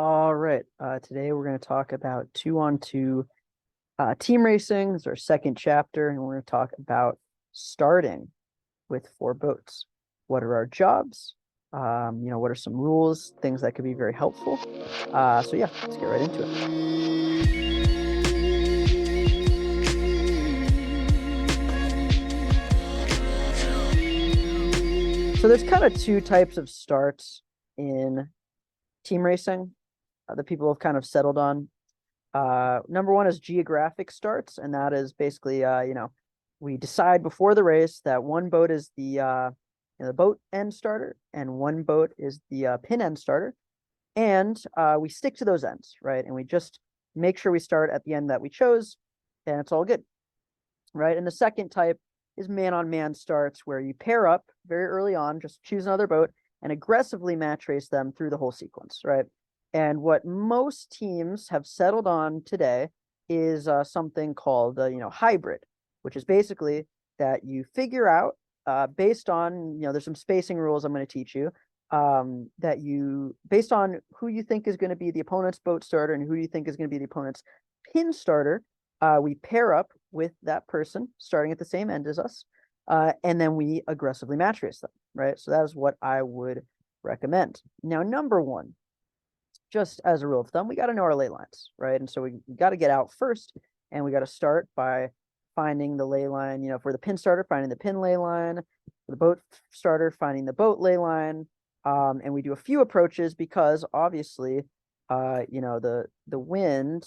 All right. Today we're going to talk about two-on-two team racing. This is our second chapter, and we're going to talk about starting with four boats. What are our jobs? What are some rules, things that could be very helpful? So yeah, let's get right into it. So there's kind of two types of starts in team racing that people have kind of settled on. Number one is geographic starts, and that is basically, we decide before the race that one boat is the boat end starter, and one boat is the pin end starter, and we stick to those ends, right? And we just make sure we start at the end that we chose, and it's all good, right? And the second type is man-on-man starts, where you pair up very early on, just choose another boat and aggressively match race them through the whole sequence, right? And what most teams have settled on today is something called, hybrid, which is basically that you figure out based on, there's some spacing rules I'm going to teach you, that you, based on who you think is going to be the opponent's boat starter and who you think is going to be the opponent's pin starter, we pair up with that person starting at the same end as us, and then we aggressively match race them, right? So that is what I would recommend. Now, number one, just as a rule of thumb, we got to know our ley lines, right? And so we got to get out first, and we got to start by finding the ley line, for the pin starter, finding the pin ley line, for the boat starter, finding the boat ley line. And we do a few approaches because obviously, the wind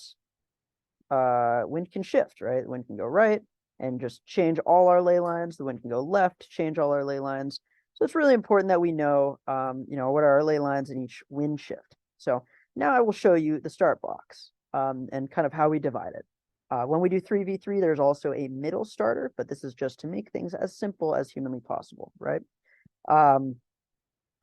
can shift, right? The wind can go right and just change all our ley lines. The wind can go left, change all our ley lines. So it's really important that we know, what are our ley lines in each wind shift. So now I will show you the start box and kind of how we divide it. When we do 3v3, there's also a middle starter, but this is just to make things as simple as humanly possible, right?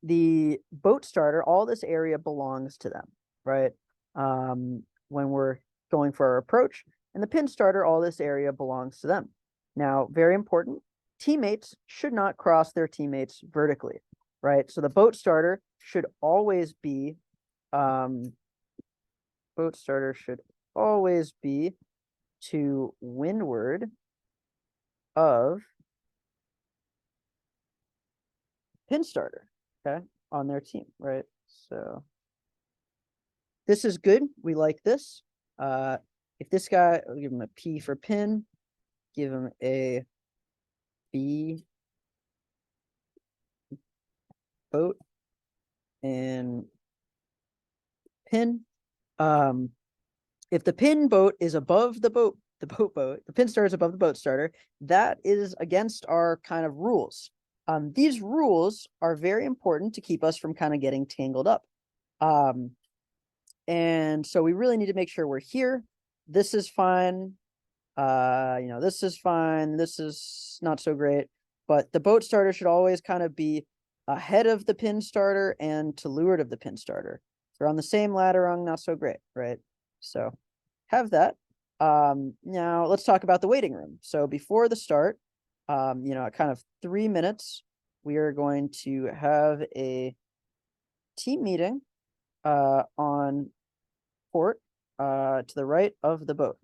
The boat starter, all this area belongs to them, right? When we're going for our approach, and the pin starter, all this area belongs to them. Now, very important, teammates should not cross their teammates vertically, right? So the boat starter should always be to windward of pin starter, okay, on their team, right? So this is good. We like this. If this guy, I'll give him a P for pin, give him a B boat and pin. If the pin boat is above the boat, the pin starter is above the boat starter, that is against our kind of rules. These rules are very important to keep us from kind of getting tangled up. And so we really need to make sure we're here. This is fine. This is fine. This is not so great. But the boat starter should always kind of be ahead of the pin starter and to leeward of the pin starter. If they're on the same ladder rung, not so great, right? So have that. Now let's talk about the waiting room. So before the start, at kind of 3 minutes, we are going to have a team meeting on port to the right of the boat.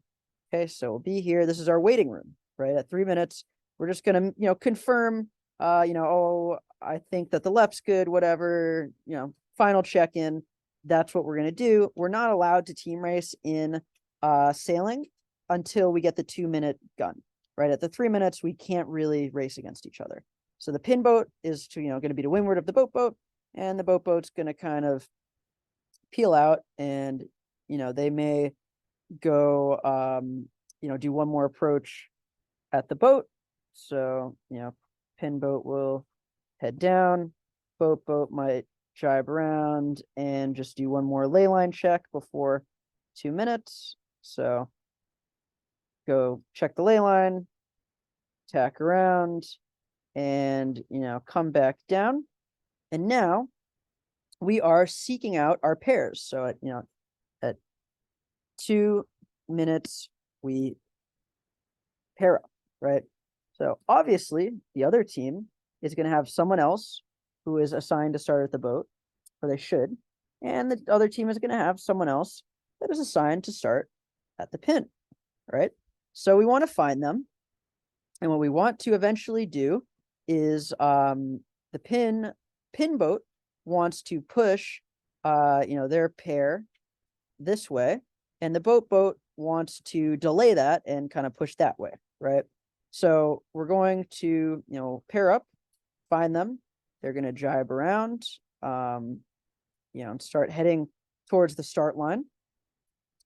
Okay, so we'll be here. This is our waiting room, right? At 3 minutes, we're just gonna, confirm, oh, I think that the left's good, whatever, final check-in. That's what we're gonna do. We're not allowed to team race in sailing until we get the 2-minute gun, right? At the 3 minutes, we can't really race against each other. So the pin boat is to, going to be to windward of the boat, and the boat's going to kind of peel out, and, they may go, do one more approach at the boat. So, pin boat will head down, boat might jibe around and just do one more ley line check before 2 minutes. So go check the ley line, tack around, and, come back down. And now we are seeking out our pairs. So at 2 minutes, we pair up, right? So obviously the other team is going to have someone else who is assigned to start at the boat, or they should. and the other team is going to have someone else that is assigned to start at the pin, right? So we want to find them. And what we want to eventually do is the pin boat wants to push their pair this way, and the boat wants to delay that and kind of push that way, right? So we're going to pair up, find them. They're going to jibe around, and start heading towards the start line.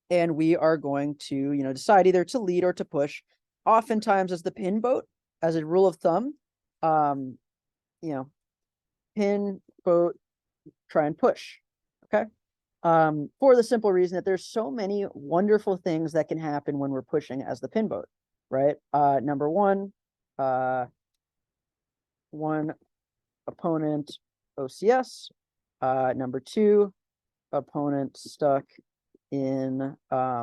And we are going to decide either to lead or to push. Oftentimes, as the pin boat, as a rule of thumb, pin boat, try and push. Okay. For the simple reason that there's so many wonderful things that can happen when we're pushing as the pin boat, right? Number one, one opponent OCS. Number two, opponent stuck in the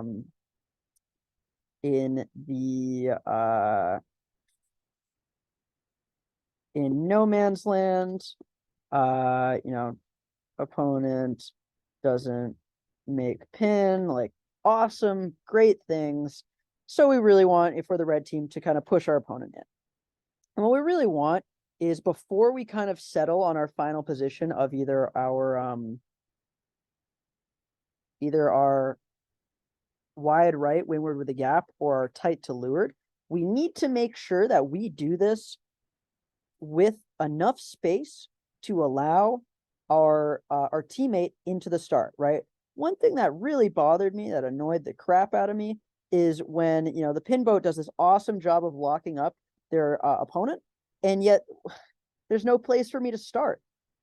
in no man's land. Opponent doesn't make pin, like awesome, great things. So we really want, if we're the red team, to kind of push our opponent in. And what we really want is, before we kind of settle on our final position of either our wide right, windward with a gap, or our tight to leeward, we need to make sure that we do this with enough space to allow our teammate into the start, right? One thing that really bothered me, that annoyed the crap out of me, is when the pin boat does this awesome job of locking up their opponent, and yet there's no place for me to start,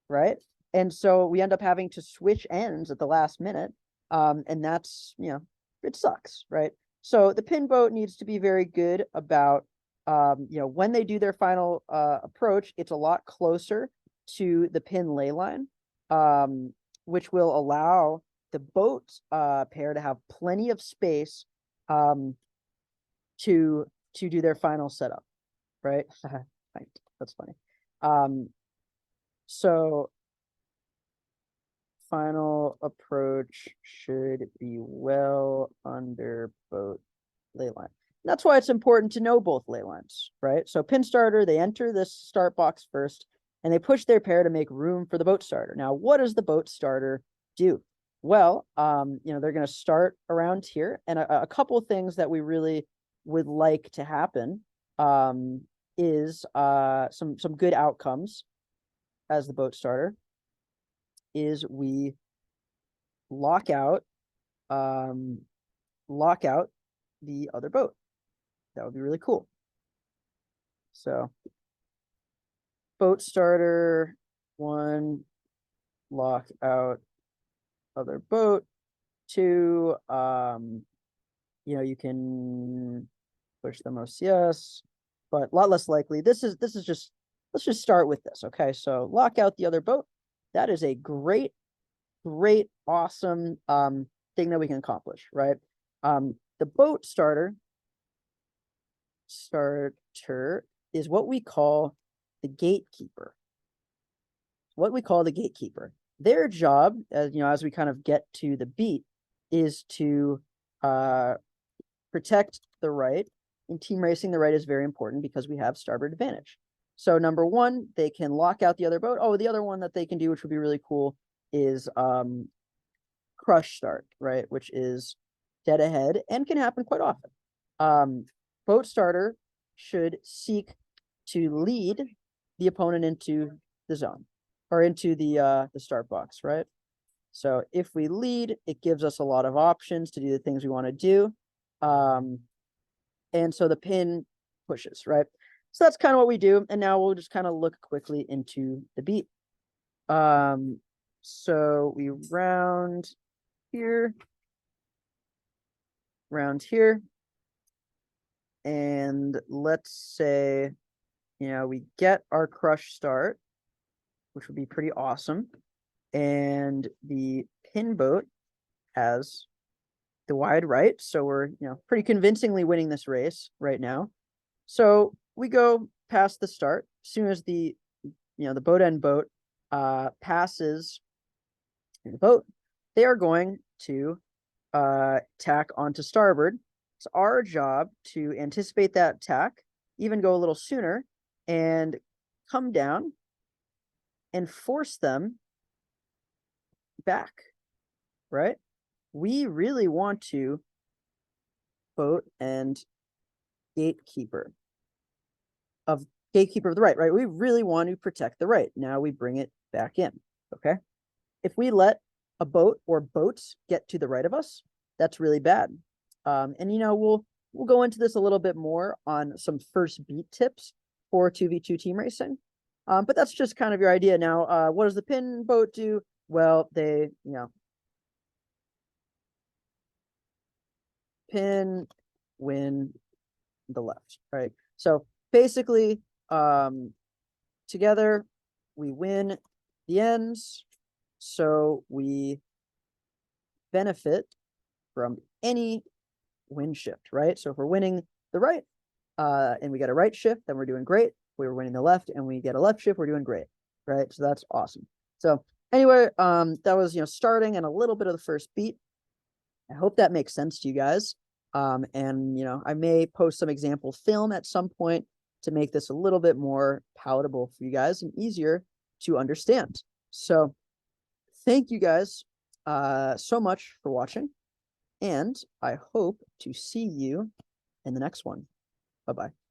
right? And so we end up having to switch ends at the last minute, and that's it sucks, right? So the pin boat needs to be very good about when they do their final approach, it's a lot closer to the pin ley line, which will allow the boat pair to have plenty of space to do their final setup, right? That's funny. So final approach should be well under boat ley line. That's why it's important to know both ley lines, right? So pin starter, they enter this start box first, and they push their pair to make room for the boat starter. Now, what does the boat starter do? Well, they're going to start around here, and a couple of things that we really would like to happen is some good outcomes as the boat starter is we lock out the other boat. That would be really cool. So boat starter, one, lock out other boat. Two, you can push them OCS, but a lot less likely. This is just, let's just start with this. Okay, so lock out the other boat. That is a great, awesome thing that we can accomplish, right? The boat starter is what we call the gatekeeper. Their job, as we kind of get to the beat, is to protect the right. In team racing, the right is very important because we have starboard advantage. So number one, they can lock out the other boat. Oh, the other one that they can do, which would be really cool, is crush start, right? Which is dead ahead and can happen quite often. Boat starter should seek to lead the opponent into the zone, or into the start box, right? So if we lead, it gives us a lot of options to do the things we want to do. And so the pin pushes, right? So that's kind of what we do. And now we'll just kind of look quickly into the beat. So we round here, and let's say, we get our crush start, which would be pretty awesome. And the pin boat has the wide right. So we're, pretty convincingly winning this race right now. So we go past the start. As soon as the boat end boat passes the boat, they are going to tack onto starboard. It's our job to anticipate that tack, even go a little sooner, and come down and force them back, right? We really want to boat and gatekeeper of the right, right? We really want to protect the right. Now we bring it back in, okay? If we let a boat or boats get to the right of us, that's really bad. And we'll go into this a little bit more on some first beat tips for 2v2 team racing. But that's just kind of your idea. Now, what does the pin boat do? Well, they, pin, win the left, right? So basically, together we win the ends, so we benefit from any wind shift, right? So if we're winning the right, and we get a right shift, then we're doing great. If we were winning the left and we get a left shift, we're doing great, right? So that's awesome. So anyway, that was starting and a little bit of the first beat. I hope that makes sense to you guys. And I may post some example film at some point to make this a little bit more palatable for you guys and easier to understand. So thank you guys so much for watching, and I hope to see you in the next one. Bye-bye.